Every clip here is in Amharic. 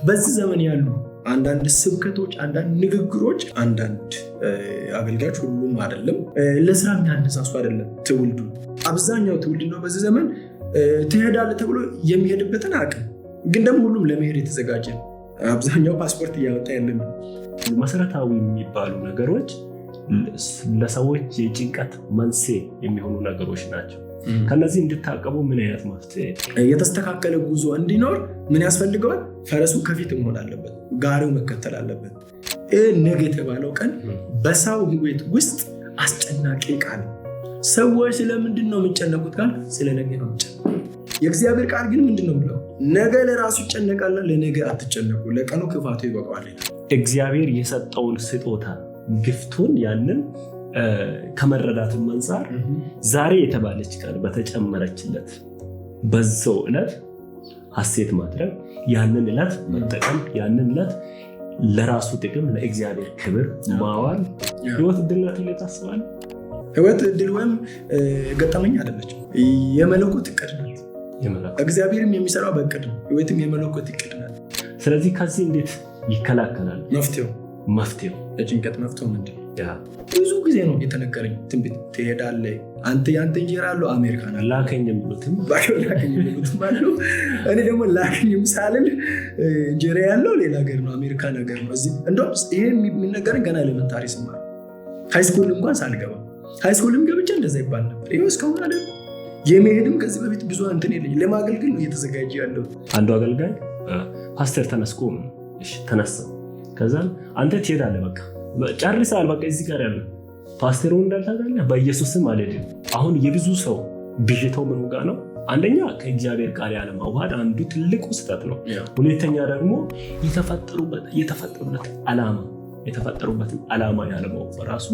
በዚህ ዘመን ያሉ አንዳንድ ስብከቶች፣ አንዳንድ ንግግሮች፣ አንዳንድ አገልጋዮች ሁሉም አይደለም ለስራ የሚያነሳሱ አይደለም። ትውልዱ አብዛኛው ትውልድ ነው በዚህ ዘመን ትሄዳለህ ተብሎ የሚሄድበትን አቅም ግን ደግሞ ሁሉም ለመሄድ የተዘጋጀ ነው። አብዛኛው ፓስፖርት እያወጣ ያለ ነው። መሰረታዊ የሚባሉ ነገሮች ለሰዎች የጭንቀት መንስኤ የሚሆኑ ነገሮች ናቸው። ከነዚህ እንድታቀቡ ምን አይነት መፍትሄ? የተስተካከለ ጉዞ እንዲኖር ምን ያስፈልገዋል? ፈረሱ ከፊት መሆን አለበት፣ ጋሪው መከተል አለበት። ነገ የተባለው ቀን በሰው ሕይወት ውስጥ አስጨናቂ ቃል። ሰዎች ስለምንድን ነው የሚጨነቁት? ቃል ስለ ነገ ነው የሚጨነቁት። የእግዚአብሔር ቃል ግን ምንድን ነው ብለው ነገ ለራሱ ይጨነቃልና ለነገ አትጨነቁ፣ ለቀኑ ክፋቱ ይበቃዋል። እግዚአብሔር የሰጠውን ስጦታ ግፍቱን ያንን ከመረዳትም አንፃር ዛሬ የተባለች ቀን በተጨመረችለት በዛው ዕለት ሐሴት ማድረግ፣ ያንን ዕለት መጠቀም፣ ያንን ዕለት ለራሱ ጥቅም ለእግዚአብሔር ክብር ማዋል ህይወት ዕድል ናት ብለህ ታስባለህ? ህይወት ዕድል ወይም ገጠመኝ አይደለች፣ የመለኮት ዕቅድ ናት። እግዚአብሔርም የሚሰራው በዕቅድ ነው። ህይወትም የመለኮት ዕቅድ ናት። ስለዚህ ከዚህ እንዴት ይከላከላል? መፍትሄው የጭንቀት መፍትሄው ምንድን ነው? ብዙ ጊዜ ነው የተነገረኝ ትንቢት ትሄዳለህ፣ አንተ ያንተ እንጀራ አለው አሜሪካን ላከኝ የሚሉትም አሉ። እኔ ደግሞ ላከኝም ሳልል እንጀራ ያለው ሌላ ሀገር ነው፣ አሜሪካን ሀገር ነው። እዚህ እንደውም ይሄ የሚነገረኝ ገና ኤሌመንታሪ ስማር ሃይስኩል እንኳን ሳልገባ፣ ሃይስኩልም ገብቼ እንደዛ ይባል ነበር። ይኸው እስካሁን አለ። የመሄድም ከዚህ በፊት ብዙ እንትን የለኝ፣ ለማገልገል ነው እየተዘጋጀ ያለው። አንዱ አገልጋይ ፓስተር ተነስኮ ተነሳ፣ ከዛ አንተ ትሄዳለህ በቃ ጨርሰሃል፣ በቃ እዚህ ጋር ያለ ፓስተሩ እንዳልታዛለ በኢየሱስም አልሄድም። አሁን የብዙ ሰው ብዥታው ምን ጋር ነው? አንደኛ ከእግዚአብሔር ቃል ያለማዋሃድ አንዱ ትልቁ ስህተት ነው። ሁለተኛ ደግሞ የተፈጠሩበትን ዓላማ ያለማወቅ በራሱ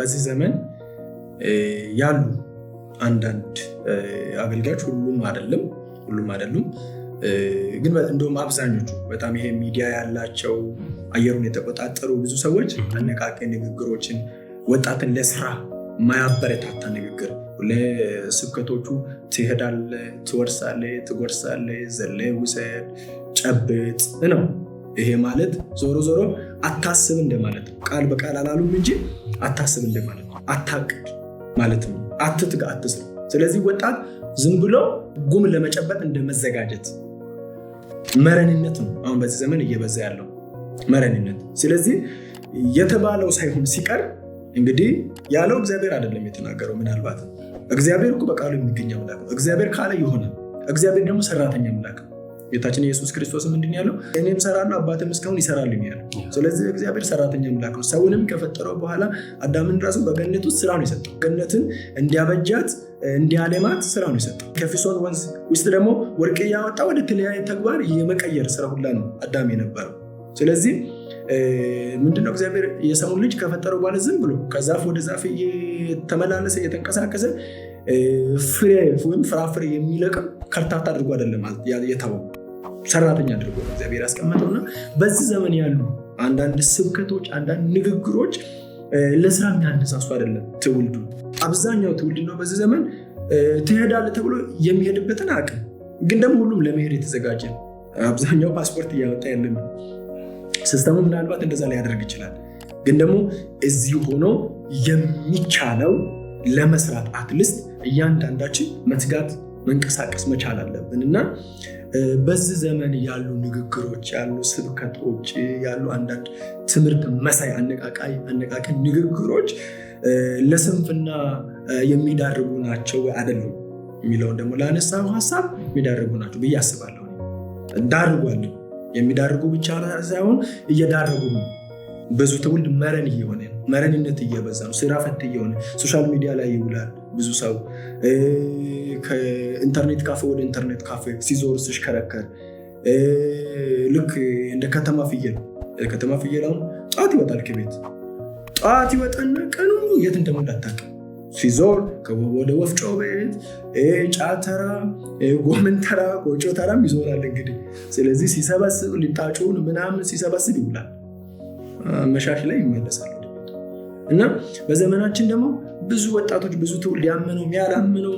በዚህ ዘመን ያሉ አንዳንድ አገልጋዮች ሁሉም አይደሉም ግን እንደውም አብዛኞቹ በጣም ይሄ ሚዲያ ያላቸው አየሩን የተቆጣጠሩ ብዙ ሰዎች አነቃቂ ንግግሮችን፣ ወጣትን ለስራ ማያበረታታ ንግግር ለስብከቶቹ ትሄዳለህ፣ ትወርሳለህ፣ ትጎርሳለህ፣ ዘለህ ውሰድ፣ ጨብጥ ነው። ይሄ ማለት ዞሮ ዞሮ አታስብ እንደማለት ነው። ቃል በቃል አላሉም እንጂ አታስብ እንደማለት ነው። አታቅድ ማለት ነው። አትትጋ፣ አትስራ። ስለዚህ ወጣት ዝም ብሎ ጉም ለመጨበጥ እንደመዘጋጀት መረንነት ነው አሁን በዚህ ዘመን እየበዛ ያለው መረንነት። ስለዚህ የተባለው ሳይሆን ሲቀር እንግዲህ ያለው እግዚአብሔር አይደለም የተናገረው። ምናልባት እግዚአብሔር እኮ በቃሉ የሚገኝ አምላክ ነው። እግዚአብሔር ካለ ይሆናል። እግዚአብሔር ደግሞ ሰራተኛ አምላክ ነው። ጌታችን ኢየሱስ ክርስቶስ ምንድን ያለው? እኔም እሰራለሁ አባቴም እስካሁን ይሰራል ያለው። ስለዚህ እግዚአብሔር ሰራተኛ አምላክ ነው። ሰውንም ከፈጠረው በኋላ አዳምን ራሱ በገነት ውስጥ ስራ ነው የሰጠው። ገነትን እንዲያበጃት እንዲያለማት ስራ ነው የሰጠው። ከፊሶን ወንዝ ውስጥ ደግሞ ወርቅ እያወጣ ወደ ተለያየ ተግባር የመቀየር ስራ ሁላ ነው አዳም የነበረው። ስለዚህ ምንድነው እግዚአብሔር የሰውን ልጅ ከፈጠረው በኋላ ዝም ብሎ ከዛፍ ወደ ዛፍ እየተመላለሰ እየተንቀሳቀሰ ፍሬ ወይም ፍራፍሬ የሚለቅም ከርታታ አድርጎ አይደለም የተወው፣ ሰራተኛ አድርጎ እግዚአብሔር ያስቀመጠውና በዚህ ዘመን ያሉ አንዳንድ ስብከቶች፣ አንዳንድ ንግግሮች ለስራ የሚያነሳሱ አይደለም። ትውልዱ አብዛኛው ትውልድ ነው በዚህ ዘመን ትሄዳለህ ተብሎ የሚሄድበትን አቅም ግን ደግሞ ሁሉም ለመሄድ የተዘጋጀ ነው። አብዛኛው ፓስፖርት እያወጣ ያለ ነው። ሲስተሙ ምናልባት እንደዛ ሊያደርግ ይችላል። ግን ደግሞ እዚህ ሆኖ የሚቻለው ለመስራት አትሊስት እያንዳንዳችን መትጋት መንቀሳቀስ መቻል አለብን እና በዚህ ዘመን ያሉ ንግግሮች፣ ያሉ ስብከቶች፣ ያሉ አንዳንድ ትምህርት መሳይ አነቃቂ ንግግሮች ለስንፍና የሚዳርጉ ናቸው አይደሉም የሚለውን ደግሞ ላነሳው ሀሳብ የሚዳርጉ ናቸው ብዬ አስባለሁ። ዳርጓል። የሚዳርጉ ብቻ ሳይሆን እየዳረጉ ነው። ብዙ ትውልድ መረን እየሆነ ነው። መረንነት እየበዛ ነው። ስራ ፈት እየሆነ ሶሻል ሚዲያ ላይ ይውላል። ብዙ ሰው ከኢንተርኔት ካፌ ወደ ኢንተርኔት ካፌ ሲዞር ሲሽከረከር ልክ እንደ ከተማ ፍየል አሁን ጠዋት ይወጣል ከቤት ጠዋት ይወጣና ቀኑ የት እንደሞላ አታውቅም። ሲዞር ወደ ወፍጮ ቤት ጫት ተራ፣ ጎመን ተራ፣ ቆጮ ተራም ይዞራል እንግዲህ። ስለዚህ ሲሰበስብ ሊጣጩን ምናምን ሲሰበስብ ይውላል። አመሻሽ ላይ ይመለሳል። እና በዘመናችን ደግሞ ብዙ ወጣቶች ብዙ ትውልድ ያመነው ያላመነው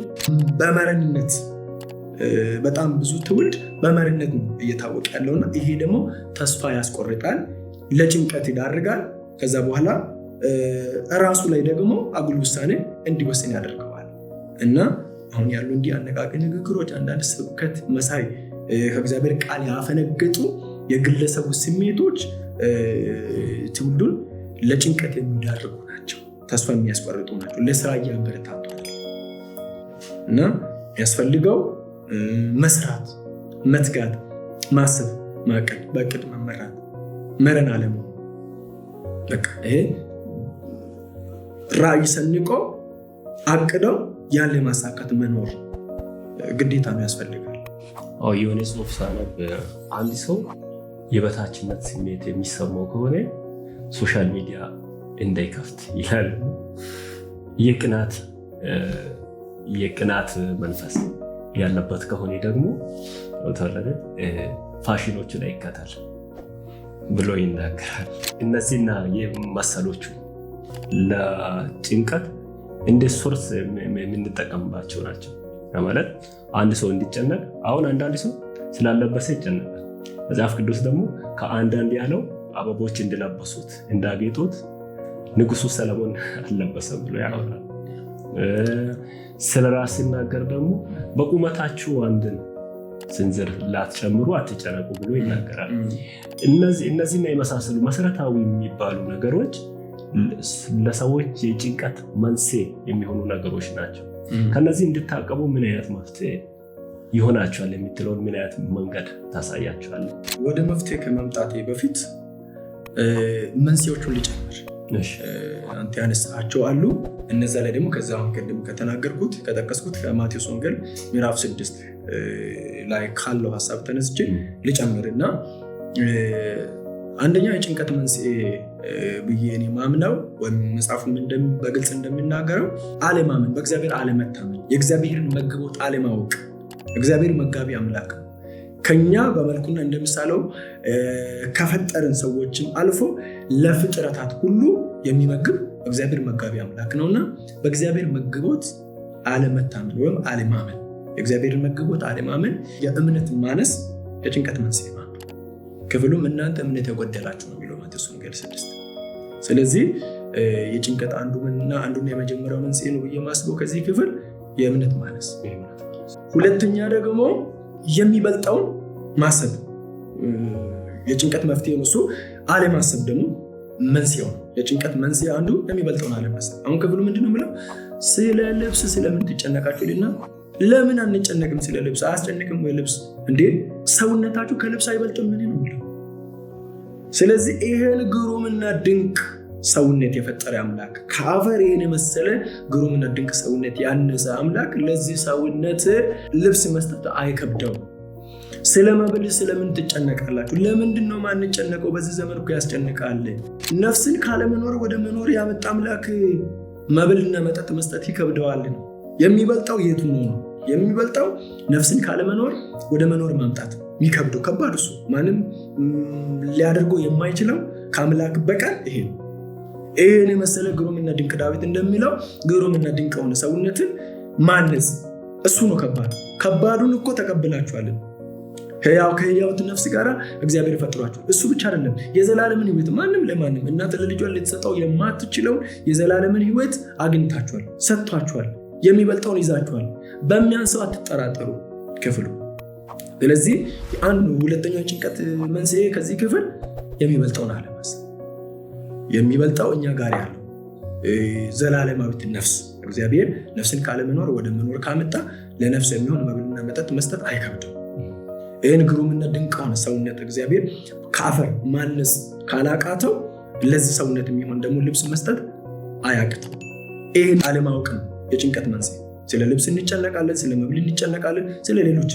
በመረንነት በጣም ብዙ ትውልድ በመሪነት ነው እየታወቀ ያለውና ይሄ ደግሞ ተስፋ ያስቆርጣል፣ ለጭንቀት ይዳርጋል። ከዛ በኋላ ራሱ ላይ ደግሞ አጉል ውሳኔ እንዲወስን ያደርገዋል። እና አሁን ያሉ እንዲህ አነቃቂ ንግግሮች፣ አንዳንድ ስብከት መሳይ ከእግዚአብሔር ቃል ያፈነገጡ የግለሰቡ ስሜቶች ትውልዱን ለጭንቀት የሚዳርጉ ናቸው፣ ተስፋ የሚያስቆርጡ ናቸው፣ ለስራ እያበረታቷል። እና የሚያስፈልገው መስራት፣ መትጋት፣ ማሰብ፣ ማቀድ፣ በእቅድ መመራት፣ መረን አለመሆን። በቃ ይሄ ራዕይ ሰንቆ አቅደው ያለ ማሳካት መኖር ግዴታ ነው፣ ያስፈልጋል። የሆነ ጽሁፍ ሳነብ አንድ ሰው የበታችነት ስሜት የሚሰማው ከሆነ ሶሻል ሚዲያ እንዳይከፍት ይላል። የቅናት መንፈስ ያለበት ከሆነ ደግሞ ፋሽኖችን አይከተል ብሎ ይናገራል። እነዚህና የመሰሎቹ ለጭንቀት እንደ ሶርስ የምንጠቀምባቸው ናቸው። ማለት አንድ ሰው እንዲጨነቅ፣ አሁን አንዳንድ ሰው ስላለበሰ ይጨነቃል። መጽሐፍ ቅዱስ ደግሞ ከአንዳንድ ያለው አበቦች እንዲለበሱት እንዳጌጡት ንጉሱ ሰለሞን አልለበሰም ብሎ ያወራል። ስለ ራስ ሲናገር ደግሞ በቁመታችሁ አንድን ስንዝር ላትጨምሩ አትጨነቁ ብሎ ይናገራል። እነዚህና የመሳሰሉ መሰረታዊ የሚባሉ ነገሮች ለሰዎች የጭንቀት መንስኤ የሚሆኑ ነገሮች ናቸው። ከነዚህ እንድታቀቡ ምን አይነት መፍትሄ ይሆናቸዋል የምትለውን ምን አይነት መንገድ ታሳያቸዋል? ወደ መፍትሄ ከመምጣቴ በፊት መንስኤዎቹን ልጨምር። አንተ ያነሳቸው አሉ። እነዛ ላይ ደግሞ ከዛ ቅድም ከተናገርኩት ከጠቀስኩት ከማቴዎስ ወንጌል ምዕራፍ 6 ላይ ካለው ሀሳብ ተነስቼ ልጨምርና አንደኛ የጭንቀት መንስኤ ብዬ እኔ ማምነው ወይም መጽሐፉ በግልጽ እንደሚናገረው አለማመን፣ በእግዚአብሔር አለመታመን፣ የእግዚአብሔርን መግቦት አለማወቅ። እግዚአብሔር መጋቢ አምላክ ከኛ በመልኩና እንደምሳለው ከፈጠረን ሰዎችም አልፎ ለፍጥረታት ሁሉ የሚመግብ እግዚአብሔር መጋቢ አምላክ ነውና በእግዚአብሔር መግቦት አለመታመን ወይም አለማመን፣ የእግዚአብሔር መግቦት አለማመን የእምነት ማነስ የጭንቀት መንስኤ ነው። ክፍሉም እናንተ እምነት የጎደላችሁ ነው የሚለው ማቴዎስ ወንጌል 6። ስለዚህ የጭንቀት አንዱን የመጀመሪያው መንስኤ ነው ብዬ ማስበው ከዚህ ክፍል የእምነት ማነስ። ሁለተኛ ደግሞ የሚበልጠውን ማሰብ የጭንቀት መፍትሄ ነው። እሱ አለማሰብ ደግሞ መንስኤው ነው። የጭንቀት መንስኤ አንዱ የሚበልጠውን አለማሰብ። አሁን ክፍሉ ምንድን ነው ብለው ስለ ልብስ ስለምን ትጨነቃችሁ ልና ለምን አንጨነቅም? ስለ ልብስ አያስጨንቅም ወይ? ልብስ እንዴ ሰውነታችሁ ከልብስ አይበልጥም? ምን ነው ብለው። ስለዚህ ይሄን ግሩምና ድንቅ ሰውነት የፈጠረ አምላክ ከአፈር ይሄን የመሰለ ግሩምና ድንቅ ሰውነት ያነሰ አምላክ ለዚህ ሰውነት ልብስ መስጠት አይከብደው። ስለ መብል ስለምን ትጨነቃላችሁ? ለምንድን ነው ማንጨነቀው? በዚህ ዘመን እኮ ያስጨንቃል። ነፍስን ካለመኖር ወደ መኖር ያመጣ አምላክ መብልና መጠጥ መስጠት ይከብደዋል። የሚበልጠው የቱ ነው? የሚበልጠው ነፍስን ካለመኖር ወደ መኖር ማምጣት የሚከብደው ከባድ፣ እሱ ማንም ሊያደርገው የማይችለው ከአምላክ በቀር ይሄ ነው። ይህን የመሰለ ግሩምና ድንቅ ዳዊት እንደሚለው ግሩምና ድንቅ የሆነ ሰውነትን ማነጽ እሱ ነው ከባድ። ከባዱን እኮ ተቀብላችኋለን። ከሕያውት ነፍስ ጋር እግዚአብሔር ፈጥሯችኋል። እሱ ብቻ አይደለም፣ የዘላለምን ሕይወት ማንም ለማንም እናት ለልጇን ልትሰጠው የማትችለውን የዘላለምን ሕይወት አግኝታችኋል፣ ሰጥቷችኋል። የሚበልጠውን ይዛችኋል። በሚያንሰው አትጠራጠሩ ክፍሉ። ስለዚህ ሁለተኛው ጭንቀት መንስኤ ከዚህ ክፍል የሚበልጠውን አለማሰብ፣ የሚበልጠው እኛ ጋር ያለው ዘላለማዊት ነፍስ እግዚአብሔር ነፍስን ካለመኖር ወደ መኖር ካመጣ ለነፍስ የሚሆን መብልና መጠጥ መስጠት አይከብድም። ይህን ግሩምና ድንቅ ሆነ ሰውነት እግዚአብሔር ከአፈር ማነጽ ካላቃተው ለዚህ ሰውነት የሚሆን ደግሞ ልብስ መስጠት አያቅትም። ይህን አለማወቅ ነው የጭንቀት መንስኤ። ስለ ልብስ እንጨነቃለን፣ ስለ መብል እንጨነቃለን፣ ስለ ሌሎች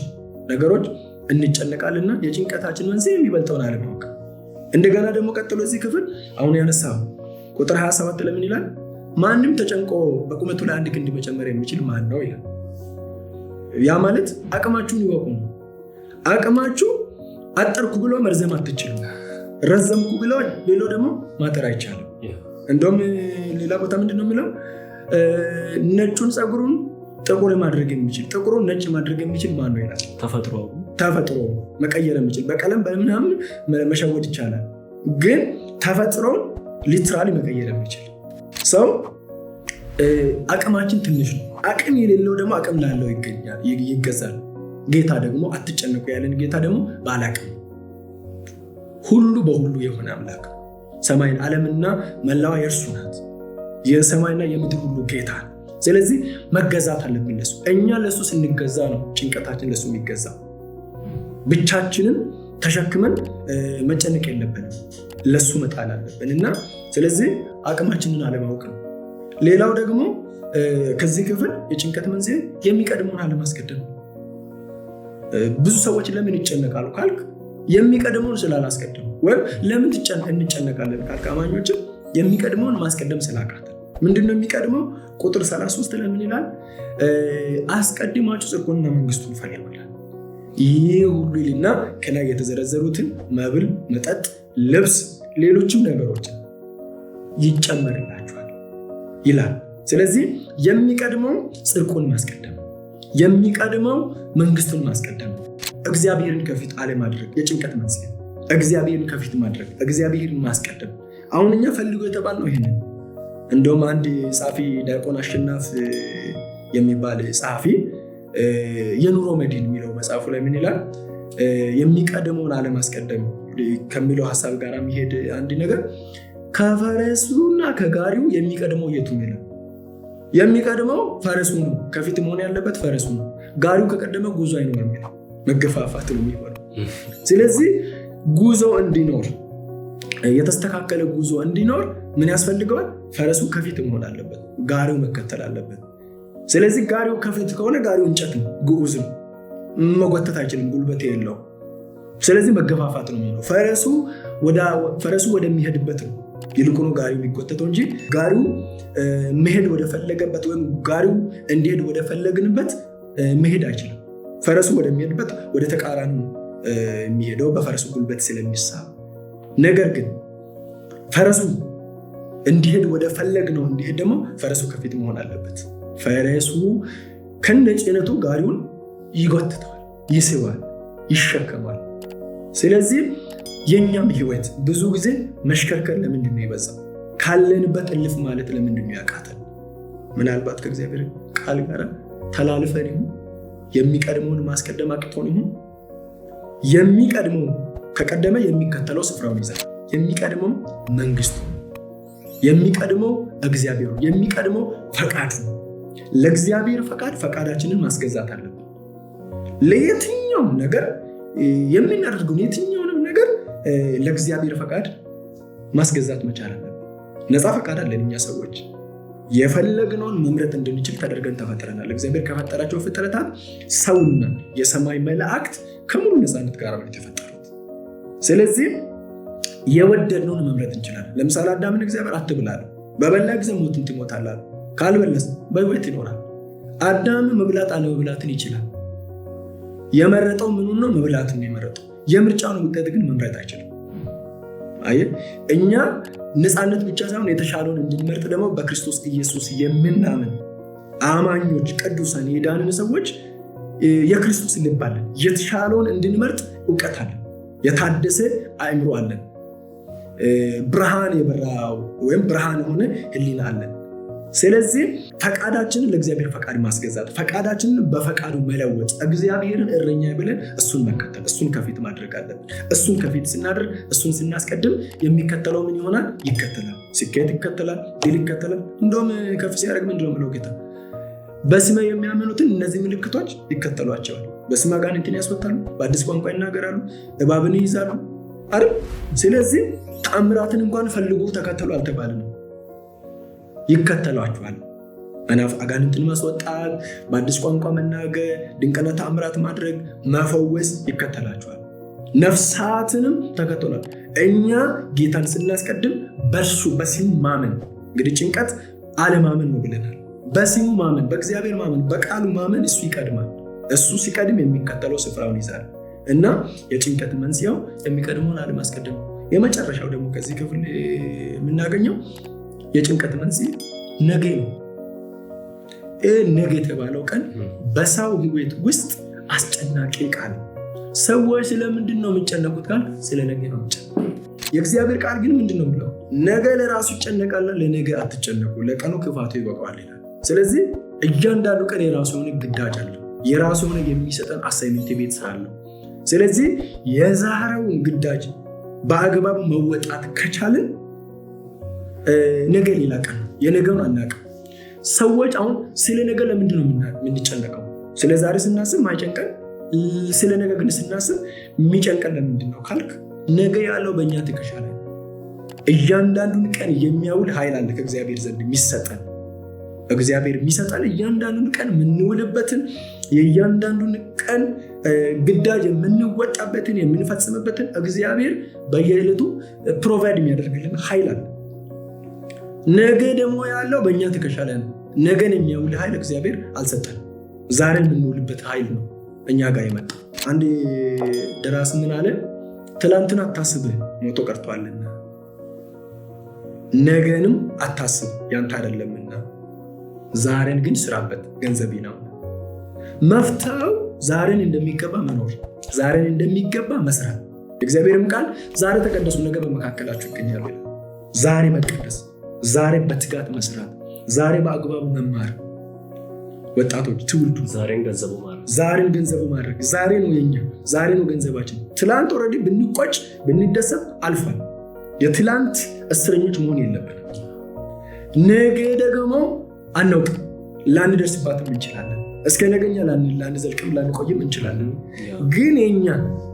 ነገሮች እንጨነቃልና የጭንቀታችን መንስኤ የሚበልጠውን አለማወቅ። እንደገና ደግሞ ቀጥሎ እዚህ ክፍል አሁን ያነሳው ቁጥር 27 ለምን ይላል? ማንም ተጨንቆ በቁመቱ ላይ 1 ክንድ መጨመር የሚችል ማን ነው ይላል። ያ ማለት አቅማችሁን ይወቁ ነው። አቅማችሁ አጠርኩ ብሎ መርዘም አትችልም። ረዘምኩ ብሎ ደግሞ ማጠር አይቻልም። እንደውም ሌላ ቦታ ምንድን ነው የሚለው? ነጩን ፀጉሩን ጥቁር ማድረግ የሚችል ጥቁሩን ነጭ ማድረግ የሚችል ማን ነው ይላል። ተፈጥሮ መቀየር የሚችል በቀለም በምናምን መሸወድ ይቻላል፣ ግን ተፈጥሮን ሊትራሊ መቀየር የሚችል ሰው አቅማችን ትንሽ ነው። አቅም የሌለው ደግሞ አቅም ላለው ይገዛል። ጌታ ደግሞ አትጨነቁ ያለን ጌታ ደግሞ ባላቅም ሁሉ በሁሉ የሆነ አምላክ ሰማይን ዓለምና መላዋ የእርሱ ናት። የሰማይና የምድር ሁሉ ጌታ። ስለዚህ መገዛት አለብን ለሱ። እኛ ለሱ ስንገዛ ነው ጭንቀታችን ለሱ የሚገዛ። ብቻችንን ተሸክመን መጨነቅ የለብንም፣ ለሱ መጣል አለብን እና ስለዚህ አቅማችንን አለማወቅ ነው። ሌላው ደግሞ ከዚህ ክፍል የጭንቀት መንስኤ የሚቀድመውን አለማስቀደም። ብዙ ሰዎች ለምን ይጨነቃሉ ካልክ የሚቀድመውን ስላላስቀደሙ፣ ወይም ለምን እንጨነቃለን ካልክ አማኞችም የሚቀድመውን ማስቀደም ስላቃተ። ምንድነው የሚቀድመው? ቁጥር 33 ለምን ይላል? አስቀድማችሁ ጽድቁንና መንግስቱን ፈልጉ ይላል። ይህ ሁሉ ይልና ከላይ የተዘረዘሩትን መብል፣ መጠጥ፣ ልብስ፣ ሌሎችም ነገሮች ይጨመርላችኋል ይላል። ስለዚህ የሚቀድመው ጽድቁን ማስቀደም፣ የሚቀድመው መንግስቱን ማስቀደም፣ እግዚአብሔርን ከፊት አለማድረግ የጭንቀት መንስኤ። እግዚአብሔርን ከፊት ማድረግ፣ እግዚአብሔርን ማስቀደም። አሁን እኛ ፈልጎ የተባልነው ይሄንን። እንደውም አንድ ጸሐፊ ዲያቆን አሸናፍ የሚባል ጸሐፊ የኑሮ መድህን የሚለው መጽሐፉ ላይ ምን ይላል? የሚቀድመውን አለማስቀደም ከሚለው ሀሳብ ጋር የሚሄድ አንድ ነገር፣ ከፈረሱና ከጋሪው የሚቀድመው የቱ ነው? የሚቀድመው ፈረሱ ነው። ከፊት መሆን ያለበት ፈረሱ ነው። ጋሪው ከቀደመ ጉዞ አይኖርም፣ መገፋፋት ነው የሚሆነው። ስለዚህ ጉዞ እንዲኖር፣ የተስተካከለ ጉዞ እንዲኖር ምን ያስፈልገዋል? ፈረሱ ከፊት መሆን አለበት፣ ጋሪው መከተል አለበት። ስለዚህ ጋሪው ከፊት ከሆነ ጋሪው እንጨት ነው፣ ግዑዝ ነው፣ መጎተት አይችልም፣ ጉልበት የለውም። ስለዚህ መገፋፋት ነው የሚሆነው። ፈረሱ ወደሚሄድበት ነው ይልቁኑ ጋሪው የሚጎተተው እንጂ ጋሪው መሄድ ወደፈለገበት ወይም ጋሪው እንዲሄድ ወደፈለግንበት መሄድ አይችልም። ፈረሱ ወደሚሄድበት ወደ ተቃራኒ የሚሄደው በፈረሱ ጉልበት ስለሚሳብ። ነገር ግን ፈረሱ እንዲሄድ ወደፈለግነው እንዲሄድ ደግሞ ፈረሱ ከፊት መሆን አለበት። ፈረሱ ከነጭነቱ ጋሪውን ይጎትተዋል፣ ይስባል፣ ይሸከማል። ስለዚህ የኛም ህይወት ብዙ ጊዜ መሽከርከር ለምንድን ነው የበዛው? ካለንበት እልፍ ማለት ለምንድን ነው ያቃተን? ምናልባት ከእግዚአብሔር ቃል ጋር ተላልፈን ይሁን የሚቀድመውን ማስቀደም አቅቶን ይሁን። የሚቀድመው ከቀደመ የሚከተለው ስፍራውን ይዛል። የሚቀድመው መንግስቱ፣ የሚቀድመው እግዚአብሔሩ፣ የሚቀድመው ፈቃዱ። ለእግዚአብሔር ፈቃድ ፈቃዳችንን ማስገዛት አለብን። ለየትኛውም ነገር የምናደርገውን የትኛውንም ነገር ለእግዚአብሔር ፈቃድ ማስገዛት መቻል አለብን። ነፃ ፈቃድ አለን እኛ ሰዎች። የፈለግነውን መምረጥ እንድንችል ተደርገን ተፈጥረናል። እግዚአብሔር ከፈጠራቸው ፍጥረታት ሰውና የሰማይ መላእክት ከሙሉ ነፃነት ጋር ነው የተፈጠሩት። ስለዚህ የወደድነውን መምረጥ እንችላለን። ለምሳሌ አዳምን እግዚአብሔር አትብላ አለው። በበላ ጊዜ ሞትን ትሞታለህ። ካልበለስ በሕይወት ይኖራል። አዳም መብላት አለመብላትን ይችላል። የመረጠው ምኑን ነው? መብላትን የመረጠው። የምርጫውን ውጤት ግን መምረጥ አይችልም። አየህ፣ እኛ ነፃነት ብቻ ሳይሆን የተሻለውን እንድንመርጥ ደግሞ በክርስቶስ ኢየሱስ የምናምን አማኞች፣ ቅዱሳን፣ የዳንን ሰዎች የክርስቶስ ልብ አለን። የተሻለውን እንድንመርጥ እውቀት አለን። የታደሰ አእምሮ አለን። ብርሃን የበራው ወይም ብርሃን የሆነ ሕሊና አለን። ስለዚህ ፈቃዳችንን ለእግዚአብሔር ፈቃድ ማስገዛት፣ ፈቃዳችንን በፈቃዱ መለወጥ፣ እግዚአብሔርን እረኛ ብለን እሱን መከተል፣ እሱን ከፊት ማድረግ አለብን። እሱን ከፊት ስናደርግ፣ እሱን ስናስቀድም የሚከተለው ምን ይሆናል? ይከተላል። ስኬት ይከተላል፣ ድል ይከተላል። እንደውም ከፍ ሲያደርግ ምንድነው ብለው ጌታ በስሜ የሚያምኑትን እነዚህ ምልክቶች ይከተሏቸዋል። በስሜ አጋንንትን ያስወጣሉ፣ በአዲስ ቋንቋ ይናገራሉ፣ እባብን ይይዛሉ አይደል? ስለዚህ ተአምራትን እንኳን ፈልጉ ተከተሉ አልተባልንም። ይከተሏቸዋል። አጋንንትን ማስወጣት፣ በአዲስ ቋንቋ መናገር፣ ድንቅና ተአምራት ማድረግ፣ መፈወስ ይከተላቸዋል። ነፍሳትንም ተከተሏል። እኛ ጌታን ስናስቀድም በእርሱ በስሙ ማመን። እንግዲህ ጭንቀት አለማመን ነው ብለናል። በስሙ ማመን፣ በእግዚአብሔር ማመን፣ በቃሉ ማመን እሱ ይቀድማል። እሱ ሲቀድም የሚከተለው ስፍራውን ይዛል እና የጭንቀት መንስኤው የሚቀድመውን አለማስቀደም። የመጨረሻው ደግሞ ከዚህ ክፍል የምናገኘው የጭንቀት መንስኤ ነገ ነው። ነገ የተባለው ቀን በሰው ሕይወት ውስጥ አስጨናቂ ቃል። ሰዎች ስለምንድን ነው የሚጨነቁት ቃል? ስለ ነገ ነው የሚጨነቁት። የእግዚአብሔር ቃል ግን ምንድን ነው ብለው ነገ ለራሱ ይጨነቃል፣ ለነገ አትጨነቁ፣ ለቀኑ ክፋቱ ይበቃዋል ይላል። ስለዚህ እያንዳንዱ ቀን የራሱ የሆነ ግዳጅ አለው፣ የራሱ የሆነ የሚሰጠን አሳይመንት ቤት ስራ አለው። ስለዚህ የዛሬውን ግዳጅ በአግባቡ መወጣት ከቻልን ነገ ሌላ ቀን ነው፣ የነገውን አናውቅም። ሰዎች አሁን ስለ ነገ ለምንድን ነው የምንጨነቀው? ስለ ዛሬ ስናስብ ማይጨንቀን፣ ስለ ነገ ግን ስናስብ የሚጨንቀን ለምንድን ነው ካልክ ነገ ያለው በእኛ ትከሻ ላይ። እያንዳንዱን ቀን የሚያውል ኃይል አለ ከእግዚአብሔር ዘንድ የሚሰጠን። እግዚአብሔር የሚሰጠን እያንዳንዱን ቀን የምንውልበትን፣ የእያንዳንዱን ቀን ግዳጅ የምንወጣበትን፣ የምንፈጽምበትን እግዚአብሔር በየዕለቱ ፕሮቫይድ የሚያደርግልን ኃይል አለ። ነገ ደግሞ ያለው በእኛ ትከሻ ላይ ነው። ነገን የሚያውል ኃይል እግዚአብሔር አልሰጠንም። ዛሬን የምንውልበት ኃይል ነው እኛ ጋር የመጣ። አንድ ደራሲ ምን አለ? ትላንትን አታስብህ ሞቶ ቀርቷልና፣ ነገንም አታስብ ያንተ አይደለምና፣ ዛሬን ግን ስራበት ገንዘቤ ነው። መፍታው ዛሬን እንደሚገባ መኖር፣ ዛሬን እንደሚገባ መስራት። የእግዚአብሔርም ቃል ዛሬ ተቀደሱ ነገ በመካከላችሁ ይገኛሉ። ዛሬ መቀደስ፣ ዛሬ በትጋት መስራት፣ ዛሬ በአግባቡ መማር። ወጣቶች ትውልዱ ዛሬን ገንዘቡ ማድረግ ዛሬ ነው የኛ፣ ዛሬ ነው ገንዘባችን። ትላንት ኦልሬዲ ብንቆጭ ብንደሰት አልፏል። የትላንት እስረኞች መሆን የለብንም። ነገ ደግሞ አናውቅም፣ ላንደርስባትም እንችላለን። እስከ ነገኛ ላንዘልቅም ላንቆይም እንችላለን። ግን የኛ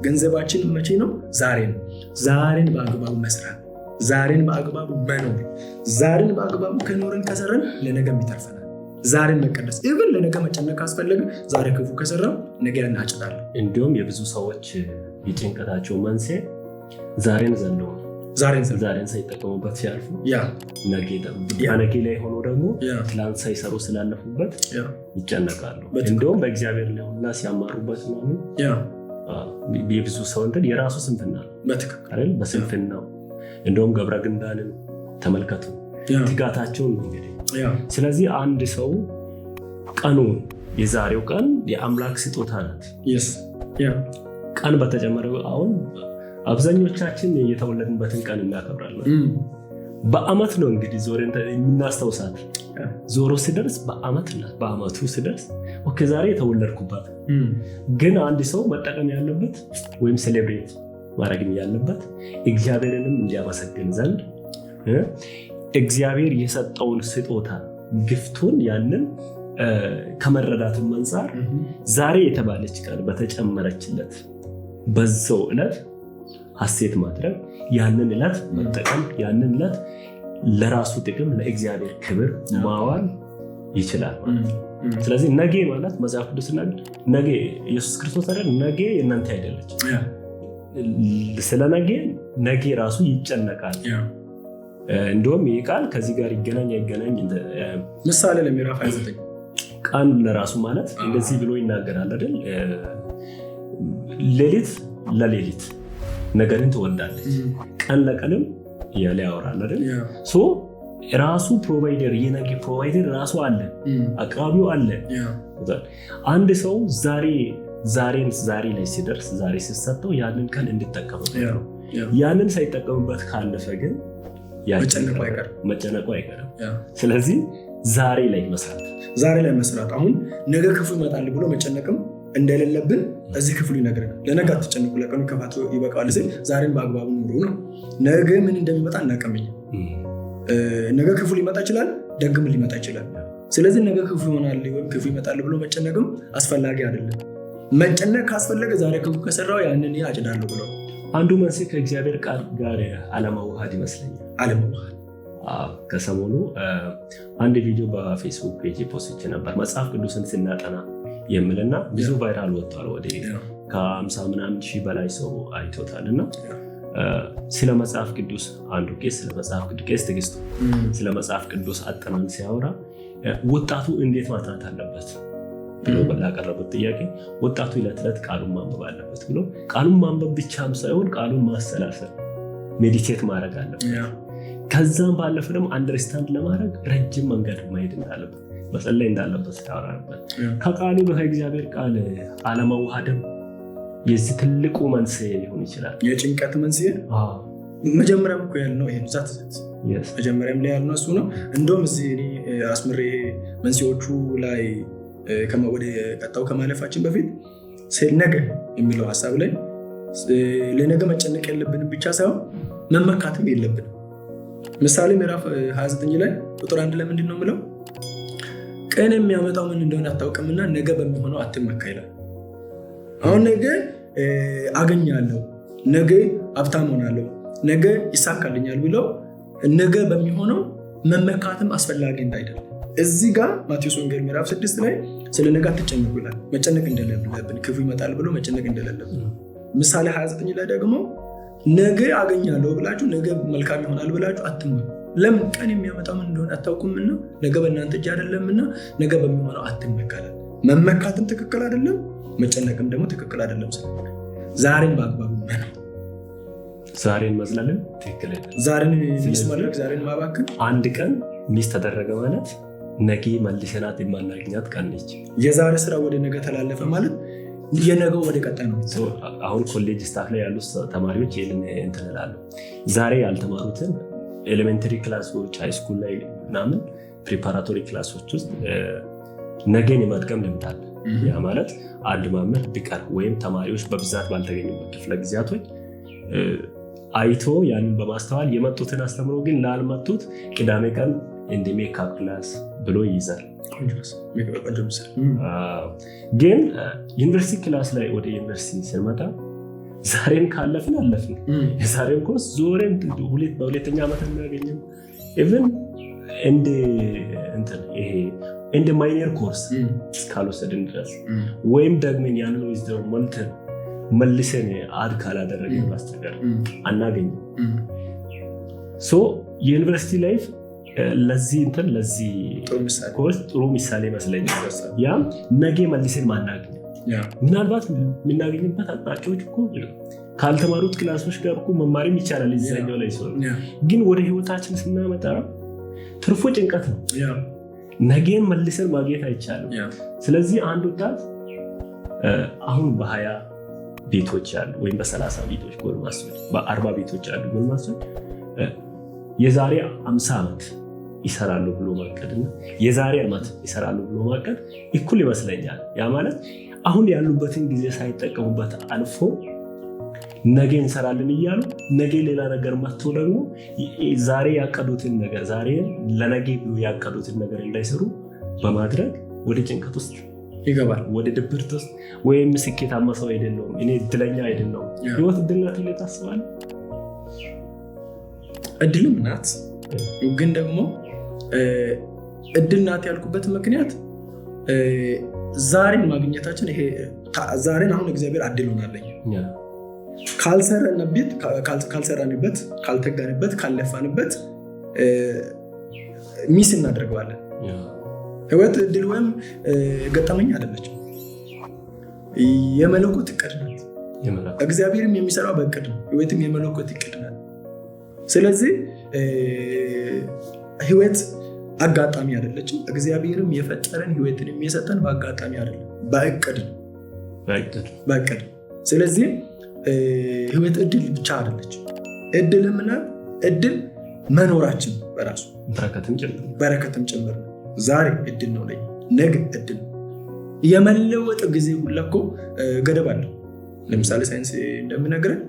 ገንዘባችን መቼ ነው? ዛሬ ነው። ዛሬን በአግባቡ መስራት፣ ዛሬን በአግባቡ መኖር። ዛሬን በአግባቡ ከኖርን ከሰረን ለነገም ይተርፈናል። ዛሬን መቀደስ። ኢቭን ለነገ መጨነቅ ካስፈለገ ዛሬ ክፉ ከሰራው ነገ እናጭዳለን። እንዲሁም የብዙ ሰዎች የጭንቀታቸው መንስኤ ዛሬን ዘለው ዛሬን ሳይጠቀሙበት ሲያልፉ ነገ ላይ ሆኖ ደግሞ ትላንት ሳይሰሩ ስላለፉበት ይጨነቃሉ። እንዲሁም በእግዚአብሔር ላይ ሁላ ሲያማሩበት የብዙ ሰው እንትን የራሱ ስንፍና አይደል? በስንፍናው እንደውም ገብረ ግንዳንን ተመልከቱ፣ ትጋታቸውን እንግዲህ። ስለዚህ አንድ ሰው ቀኑ የዛሬው ቀን የአምላክ ስጦታ ናት። ቀን በተጨመረው አሁን አብዛኞቻችን የተወለድንበትን ቀን እናከብራለን። በአመት ነው እንግዲህ ዞሬን የምናስታውሳት። ዞሮ ሲደርስ በአመቱ ሲደርስ ኦኬ ዛሬ የተወለድኩባት። ግን አንድ ሰው መጠቀም ያለበት ወይም ሴሌብሬት ማድረግ ያለበት እግዚአብሔርንም እንዲያመሰግን ዘንድ እግዚአብሔር የሰጠውን ስጦታ ግፍቱን ያንን ከመረዳትም አንፃር ዛሬ የተባለች ቀን በተጨመረችለት በዛው ዕለት ሐሴት ማድረግ፣ ያንን ዕለት መጠቀም፣ ያንን ዕለት ለራሱ ጥቅም ለእግዚአብሔር ክብር ማዋል ይችላል ማለት ነው። ስለዚህ ነገ ማለት መጽሐፍ ቅዱስ ነገ ኢየሱስ ክርስቶስ አይደል? ነገ የእናንተ አይደለች። ስለ ነገ ራሱ ይጨነቃል። እንደውም ይህ ቃል ከዚህ ጋር ይገናኝ አይገናኝ ምሳሌ ለምዕራፍ 29 ቀን ለራሱ ማለት እንደዚህ ብሎ ይናገራል አይደል? ሌሊት ለሌሊት ነገርን ትወልዳለች፣ ቀን ለቀንም እያለ ያወራል አይደል? ሶ ራሱ ፕሮቫይደር የነገ ፕሮቫይደር ራሱ አለ፣ አቅራቢው አለ። አንድ ሰው ዛሬ ላይ ሲደርስ ዛሬ ሲሰጠው ያንን ቀን እንዲጠቀምበት ነው። ያንን ሳይጠቀምበት ካለፈ ግን መጨነቁ አይቀርም። ስለዚህ ዛሬ ላይ መስራት አሁን ነገ ክፉ ይመጣል ብሎ መጨነቅም እንደሌለብን እዚህ ክፍሉ ይነግረናል። ለነገ አትጨነቁ ለቀኑ ክፋቱ ይበቃዋል ሲል ዛሬን በአግባቡ ኑሩ ነው። ነገ ምን እንደሚመጣ እናቀምኝ። ነገ ክፉ ሊመጣ ይችላል፣ ደግም ሊመጣ ይችላል። ስለዚህ ነገ ክፉ ይሆናል ወይም ክፉ ይመጣል ብሎ መጨነቅም አስፈላጊ አይደለም። መጨነቅ ካስፈለገ ዛሬ ክፉ ከሰራው ያንን አጭዳለሁ ብሎ አንዱ መንስኤ ከእግዚአብሔር ቃል ጋር አለመዋሃድ ይመስለኛል። ከሰሞኑ አንድ ቪዲዮ በፌስቡክ ፔጅ ፖስት ነበር፣ መጽሐፍ ቅዱስን ስናጠና የሚልና ብዙ ቫይራል ወጥቷል። ወደ ከ50 ምናምን ሺህ በላይ ሰው አይቶታል። እና ስለ መጽሐፍ ቅዱስ አንዱ ቄስ ስለ መጽሐፍ ቅዱስ ቄስ ትዕግስቱ ስለ መጽሐፍ ቅዱስ አጠናን ሲያወራ ወጣቱ እንዴት ማጥናት አለበት ብሎ ላቀረቡት ጥያቄ ወጣቱ ዕለት ዕለት ቃሉን ማንበብ አለበት ብሎ ቃሉን ማንበብ ብቻም ሳይሆን ቃሉን ማሰላሰል ሜዲቴት ማድረግ አለበት። ከዛም ባለፈ ደግሞ አንደርስታንድ ለማድረግ ረጅም መንገድ መሄድ እንዳለበት መጸለይ እንዳለበት ሲያወራ ነበር። ከቃሉ ከእግዚአብሔር ቃል አለመዋሃድም የዚህ ትልቁ መንስኤ ሊሆን ይችላል። የጭንቀት መንስኤ መጀመሪያም እኮ ያልነው ይሄ ብዛት መጀመሪያም ላይ ያልነው እሱ ነው። እንደውም እዚህ እኔ አስምሬ መንስኤዎቹ ላይ ወደ ቀጣው ከማለፋችን በፊት ነገ የሚለው ሀሳብ ላይ ለነገ መጨነቅ የለብንም ብቻ ሳይሆን መመካትም የለብንም። ምሳሌ ምዕራፍ 29 ላይ ቁጥር 1 ላይ ምንድን ነው የምለው? ቀን የሚያመጣው ምን እንደሆነ አታውቅምና ነገ በሚሆነው አትመካ ይላል። አሁን ነገ አገኛለሁ፣ ነገ ሀብታም ሆናለሁ፣ ነገ ይሳካልኛል ብለው ነገ በሚሆነው መመካትም አስፈላጊ እንዳይደለም እዚህ ጋር ማቴዎስ ወንጌል ምዕራፍ 6 ላይ ስለ ነገ አትጨነቁ ይላል። መጨነቅ እንደሌለብን፣ ክፉ ይመጣል ብሎ መጨነቅ እንደሌለብን። ምሳሌ 29 ላይ ደግሞ ነገ አገኛለሁ ብላችሁ ነገ መልካም ይሆናል ብላችሁ አትመኩ። ለምን? ቀን የሚያመጣው ምን እንደሆነ አታውቁምና፣ ነገ በእናንተ እጅ አይደለምና ነገ በሚሆነው አትመካለን። መመካትም ትክክል አይደለም፣ መጨነቅም ደግሞ ትክክል አይደለም። ዛሬን በአግባቡ መኖር፣ ዛሬን መዝለልን ትክክል አይደለም። ዛሬን ሚስ ማድረግ፣ ዛሬን ማባከን። አንድ ቀን ሚስ ተደረገ ማለት ነገ መልሰናት የማናገኛት ቀን ነች። የዛሬ ስራ ወደ ነገ ተላለፈ ማለት የነገው ወደ ቀጣይ ነው። አሁን ኮሌጅ ስታፍ ላይ ያሉ ተማሪዎች ይህንን እንትን እላለሁ። ዛሬ ያልተማሩትን ኤሌሜንተሪ ክላሶች፣ ሃይስኩል ላይ ምናምን ፕሪፓራቶሪ ክላሶች ውስጥ ነገን የመድገም ልምድ አለ። ያ ማለት አንድ መምህር ቢቀር ወይም ተማሪዎች በብዛት ባልተገኙበት ክፍለ ጊዜያቶች አይቶ ያንን በማስተዋል የመጡትን አስተምሮ ግን ላልመጡት ቅዳሜ ቀን እንደ ሜካፕ ክላስ ብሎ ይይዛል። ግን ዩኒቨርሲቲ ክላስ ላይ ወደ ዩኒቨርሲቲ ስንመጣ ዛሬን ካለፍን አለፍን። የዛሬን ኮርስ ዞሬን በሁለተኛ ዓመት እናገኘም ኢቭን እንደ ማይነር ኮርስ እስካልወሰድን ድረስ ወይም ደግመን ያንን ዊዝደው ሞልተን መልሰን አድ ካላደረግን በስተቀር አናገኝም። የዩኒቨርሲቲ ላይፍ ለዚህ ኮርስ ጥሩ ምሳሌ ይመስለኛል። ያም ነገ መልሰን ማናገኝ ምናልባት የምናገኝበት አቅጣጫዎች እኮ ካልተማሩት ክላሶች ጋር እኮ መማርም ይቻላል። እዚያኛው ላይ ሲሆን ግን ወደ ህይወታችን ስናመጣ ትርፎ ጭንቀት ነው። ነገን መልሰን ማግኘት አይቻልም። ስለዚህ አንድ ወጣት አሁን በ20 ቤቶች ያሉ ወይም በ30 ቤቶች ጎልማሶች፣ በ40 ቤቶች ያሉ ጎልማሶች የዛሬ 50 ዓመት ይሰራሉ ብሎ ማቀድና የዛሬ ዓመት ይሰራሉ ብሎ ማቀድ እኩል ይመስለኛል። ያ ማለት አሁን ያሉበትን ጊዜ ሳይጠቀሙበት አልፎ ነገ እንሰራለን እያሉ ነገ ሌላ ነገር መጥቶ ደግሞ ዛሬ ያቀዱትን ነገር ዛሬ ለነገ ብሎ ያቀዱትን ነገር እንዳይሰሩ በማድረግ ወደ ጭንቀት ውስጥ ይገባል፣ ወደ ድብርት ውስጥ። ወይም ስኬታማ ሰው አይደለሁም፣ እኔ እድለኛ አይደለሁም። ህይወት እድል ናት ብለህ ታስባለህ? እድልም ናት፣ ግን ደግሞ እድል ናት ያልኩበት ምክንያት ዛሬን ማግኘታችን ይሄ ዛሬን አሁን እግዚአብሔር አድሎናለኝ። ካልሰራንበት፣ ካልተጋንበት፣ ካልለፋንበት ሚስ እናደርገዋለን። ህይወት እድል ወይም ገጠመኝ አይደለችም፣ የመለኮት እቅድ ናት። እግዚአብሔርም የሚሰራው በእቅድ ነው፣ ህይወትም የመለኮት እቅድ ናት። ስለዚህ ህይወት አጋጣሚ አይደለችም። እግዚአብሔርም የፈጠረን ህይወትን የሚሰጠን በአጋጣሚ አይደለም፣ በእቅድ ነው፣ በእቅድ። ስለዚህ ህይወት እድል ብቻ አይደለችም፣ እድል መኖራችን በራሱ በረከትም ጭምር ነው። ዛሬ እድል ነው፣ ነገ እድል ነው። የመለወጥ ጊዜ ሁላ እኮ ገደብ አለው። ለምሳሌ ሳይንስ እንደሚነግረን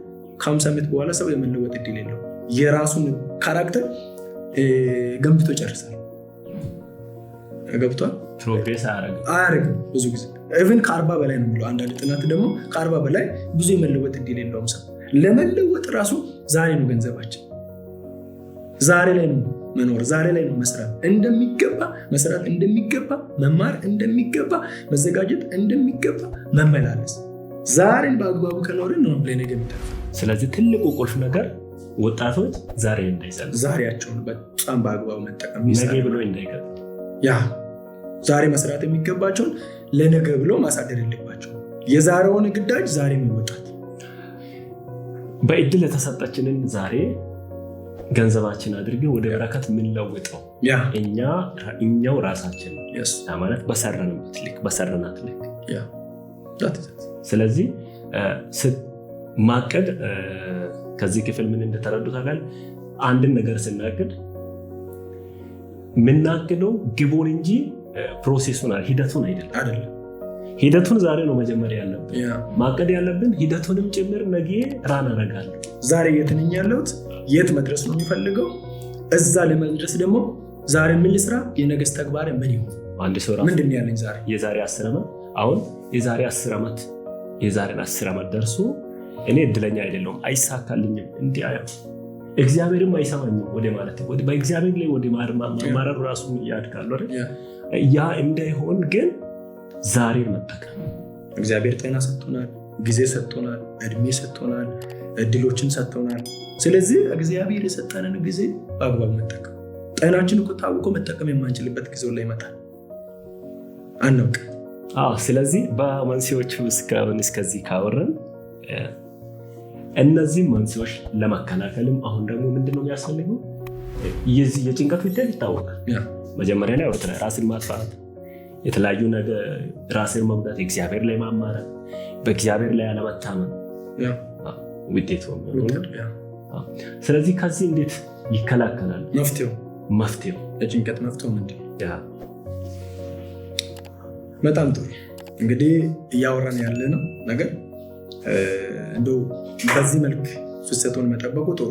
ከ50 ዓመት በኋላ ሰው የመለወጥ እድል የለው። የራሱን ካራክተር ገንብቶ ጨርሳል። ገብቷል? ፕሮግሬስ አያደርግም ብዙ ጊዜ ኢቭን ከ40 በላይ ነው የሚለው። አንዳንድ ጥናት ደግሞ ከ40 በላይ ብዙ የመለወጥ እድል የለውም ሰው። ለመለወጥ ራሱ ዛሬ ነው ገንዘባችን፣ ዛሬ ላይ ነው መኖር፣ ዛሬ ላይ ነው መስራት እንደሚገባ፣ መማር እንደሚገባ፣ መዘጋጀት እንደሚገባ፣ መመላለስ። ዛሬን በአግባቡ ከኖርን ነው ለነገ የሚጠቅም። ስለዚህ ትልቁ ቁልፍ ነገር ወጣቶች ዛሬ እንዳይሰሩ ዛሬያቸውን በጣም በአግባቡ መጠቀም ነገ ብሎ እንዳይቀር ዛሬ መስራት የሚገባቸውን ለነገ ብሎ ማሳደር የለባቸው። የዛሬውን ግዳጅ ዛሬ መወጣት በእድል የተሰጠችንን ዛሬ ገንዘባችን አድርገን ወደ በረከት የምንለውጠው እኛው ራሳችን ማለት በሰራናት ልክ። ስለዚህ ማቀድ ከዚህ ክፍል ምን እንደተረዱ ታውቃለህ? አንድን ነገር ስናቅድ የምናቅደው ግቡን እንጂ ፕሮሴሱን ሂደቱን አይደለም። ሂደቱን ዛሬ ነው መጀመሪያ ያለብን። ማቀድ ያለብን ሂደቱንም ጭምር ነገ ራን አደርጋለሁ። ዛሬ የት ነኝ ያለሁት? የት መድረስ ነው የሚፈልገው? እዛ ለመድረስ ደግሞ ዛሬ ምን ልስራ? የነገስ ተግባር ምን ይሁን? አንድ ሰው ምንድን ነው ያለኝ ዛሬ? የዛሬ 10 ዓመት አሁን የዛሬን 10 ዓመት ደርሶ እኔ እድለኛ አይደለሁም፣ አይሳካልኝም፣ እንዲህ እግዚአብሔርም አይሰማኝም ወደ ማለት በእግዚአብሔር ላይ ወደ ማረሩ ራሱ ያድጋሉ አይደል? ያ እንዳይሆን ግን ዛሬ መጠቀም። እግዚአብሔር ጤና ሰጥቶናል፣ ጊዜ ሰጥቶናል፣ እድሜ ሰጥቶናል፣ እድሎችን ሰጥቶናል። ስለዚህ እግዚአብሔር የሰጠንን ጊዜ በአግባብ መጠቀም። ጤናችን እኮ ታውቆ መጠቀም የማንችልበት ጊዜው ላይ ይመጣል፣ አናውቅ። ስለዚህ በመንስኤዎቹ እስከዚህ ካወረን እነዚህ መንስኤዎች ለመከላከልም አሁን ደግሞ ምንድነው የሚያስፈልገው? የጭንቀት ውጤት ይታወቃል። መጀመሪያ ላይ ወደ ራስን ማጥፋት፣ የተለያዩ ነገር ራስን መጉዳት፣ እግዚአብሔር ላይ ማማረር፣ በእግዚአብሔር ላይ አለመታመን ውጤቱ። ስለዚህ ከዚህ እንዴት ይከላከላል? መፍትሄው የጭንቀት መፍትሄው ምንድን ነው? በጣም ጥሩ። እንግዲህ እያወራን ያለ ነው ነገር እንደው በዚህ መልክ ፍሰቱን መጠበቁ ጥሩ።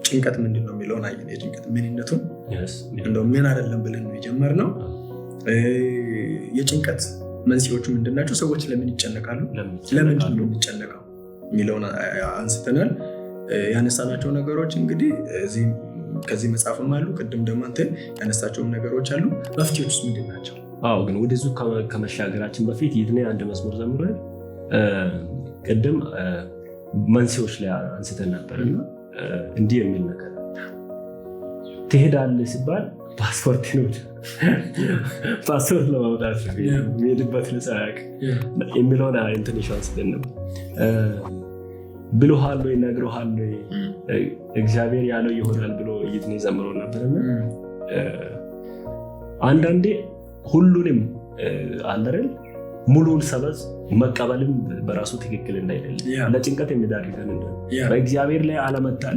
ጭንቀት ምንድን ነው የሚለውን አየን። የጭንቀት ምንነቱን እንደው ምን አይደለም ብለን ነው የጀመርነው። የጭንቀት መንስኤዎቹ ምንድን ናቸው? ሰዎች ለምን ይጨነቃሉ? ለምንድን ነው የሚጨነቀው የሚለውን አንስተናል። ያነሳናቸው ነገሮች እንግዲህ ከዚህ መጽሐፍም አሉ፣ ቅድም ደግሞ አንተ ያነሳቸውም ነገሮች አሉ። መፍትሄዎቹስ ምንድን ናቸው? ግን ወደዚሁ ከመሻገራችን በፊት ይድኔ አንድ መዝሙር ዘምሯል። ቅድም መንስኤዎች ላይ አንስተን ነበርና እንዲህ የሚል ነገር ትሄዳለህ ሲባል ፓስፖርት ለማውጣት የሚሄድበት ልሳቅ የሚለውን ትንሽ አንስተን ነበር። ብሎሃል ወይ ነግሮሃል ወይ እግዚአብሔር ያለው ይሆናል ብሎ ይድኔ ዘምሮ ነበርና አንዳንዴ ሁሉንም አለረን ሙሉውን ሰበዝ መቀበልም በራሱ ትክክል እንዳይደለም ለጭንቀት የሚዳርገን በእግዚአብሔር ላይ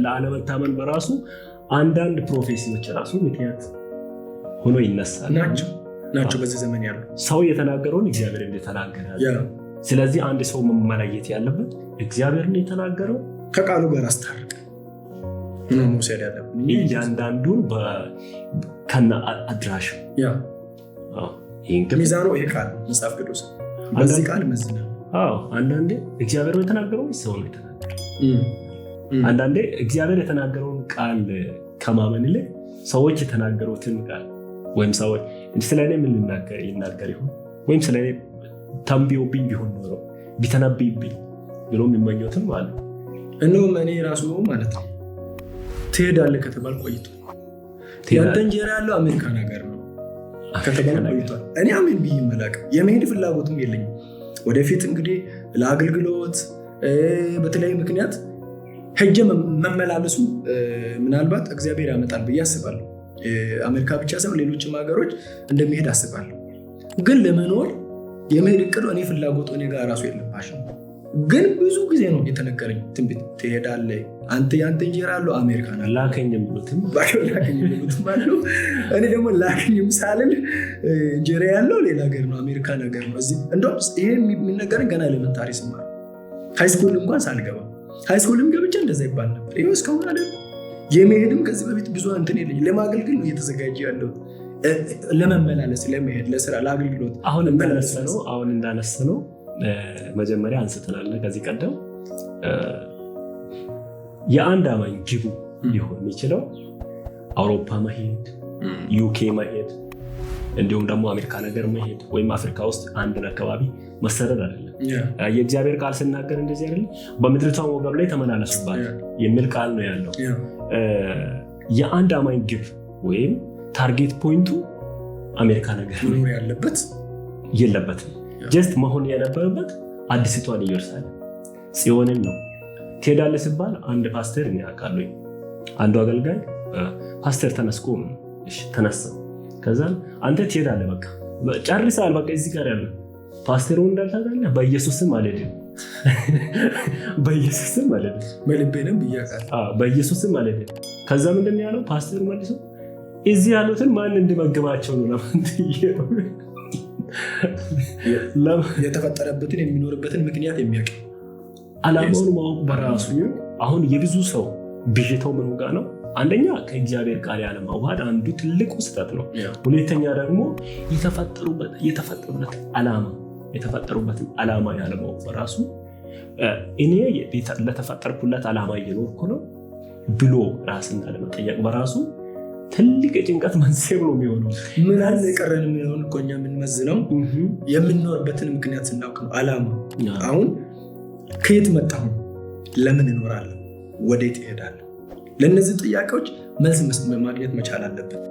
ለአለመታመን በራሱ አንዳንድ ፕሮፌሲዎች ራሱ ምክንያት ሆኖ ይነሳል ናቸው። በዚህ ዘመን ያሉ ሰው የተናገረውን እግዚአብሔር እንደተናገረ። ስለዚህ አንድ ሰው መለየት ያለበት እግዚአብሔርን የተናገረው ከቃሉ ጋር አስታርቅ ነው መውሰድ ያለብን። እያንዳንዱን ከነ አድራሽ ሚዛኑ ይሄ ቃል መጽሐፍ ቅዱስ በዚህ ቃል መዝናል። አንዳንዴ እግዚአብሔር የተናገረውን ሰው ነው የተናገረው። አንዳንዴ እግዚአብሔር የተናገረውን ቃል ከማመን ይልቅ ሰዎች የተናገሩትን ቃል ወይም ሰዎች ስለኔ ምን ይናገር ይሆን ወይም ስለኔ ተንብዮብኝ ቢሆን ኖሮ ቢተነብይብኝ ብሎ የሚመኘትም አለ። እንደውም እኔ ራሱ ማለት ነው ትሄዳለህ ከተባል ቆይቶ ያንተ እንጀራ ያለው አሜሪካን ሀገር ነው ከተባል ቆይቷል። እኔ አሜን ብዬ መላክ የመሄድ ፍላጎትም የለኝም። ወደፊት እንግዲህ ለአገልግሎት በተለያዩ ምክንያት ሄጄ መመላለሱ ምናልባት እግዚአብሔር ያመጣል ብዬ አስባለሁ። አሜሪካ ብቻ ሳይሆን ሌሎችም ሀገሮች እንደሚሄድ አስባለሁ። ግን ለመኖር የመሄድ እቅዱ እኔ ፍላጎቱ እኔ ጋር ራሱ የለባሽም። ግን ብዙ ጊዜ ነው የተነገረኝ ትንቢት ትሄዳለህ አንተ ያንተ እንጀራ ያለው አሜሪካን ላከኝ የሚሉትም አሉ። እኔ ደግሞ ላከኝም ሳልል እንጀራ ያለው ሌላ ሀገር ነው አሜሪካን ሀገር ነው። እዚህ እንደውም ይሄ የሚነገረኝ ገና ኤሌመንታሪ ስማር ሃይስኩል እንኳን ሳልገባ ሃይስኩልም ገብቼ እንደዛ ይባል ነበር። ይኸው እስካሁን አይደል የመሄድም ከዚህ በፊት ብዙ እንትን የለኝም። ለማገልገል ነው እየተዘጋጀ ያለው ለመመላለስ ለመሄድ ለስራ ለአገልግሎት። አሁን እንዳነሳነው መጀመሪያ አንስተናል። ከዚህ ቀደም የአንድ አማኝ ግቡ ሊሆን የሚችለው አውሮፓ መሄድ፣ ዩኬ መሄድ እንዲሁም ደግሞ አሜሪካ ነገር መሄድ ወይም አፍሪካ ውስጥ አንድን አካባቢ መሰረድ አይደለም። የእግዚአብሔር ቃል ስናገር እንደዚህ አይደለም፣ በምድሪቷ ወገብ ላይ ተመላለሱባት የሚል ቃል ነው ያለው። የአንድ አማኝ ግብ ወይም ታርጌት ፖይንቱ አሜሪካ ነገር መኖር ያለበት የለበትም። ጀስት መሆን የነበረበት አዲስቷን ኢየሩሳሌም ጽዮንን ነው። ትሄዳለህ ሲባል አንድ ፓስተር ያውቃሉ፣ አንዱ አገልጋይ ፓስተር ተነስቆ እሺ ተነሳ፣ ከዛ አንተ ትሄዳለህ፣ በቃ ጨርሰሃል፣ በቃ እዚህ ጋር ያለ ፓስተሩ እንዳልታውቃለህ፣ በኢየሱስም አልሄድም፣ በኢየሱስም አልሄድም፣ በልቤንም ብያቃለሁ፣ በኢየሱስም አልሄድም። ከዛ ምንድን ያለው ፓስተሩ መልሶ እዚህ ያሉትን ማን እንዲመግባቸው ነው የተፈጠረበትን የሚኖርበትን ምክንያት የሚያውቅ ዓላማውን ማወቅ በራሱ አሁን የብዙ ሰው ብዥታው ምን ጋር ነው? አንደኛ ከእግዚአብሔር ቃል ያለማዋሃድ አንዱ ትልቁ ስህተት ነው። ሁለተኛ ደግሞ የተፈጠሩበትን ዓላማ ያለማወቅ በራሱ እኔ ለተፈጠርኩለት ዓላማ እየኖርኩ ነው ብሎ ራስን አለመጠየቅ በራሱ ትልቅ የጭንቀት መንስኤ ነው የሚሆነው። ምን አለ የቀረን የሚሆን እኮ እኛ የምንመዝነው የምንኖርበትን ምክንያት ስናውቅ ነው። ዓላማ አሁን ከየት መጣሁ፣ ለምን እኖራለሁ፣ ወዴት እሄዳለሁ? ለእነዚህ ጥያቄዎች መልስ ማግኘት መቻል አለብን።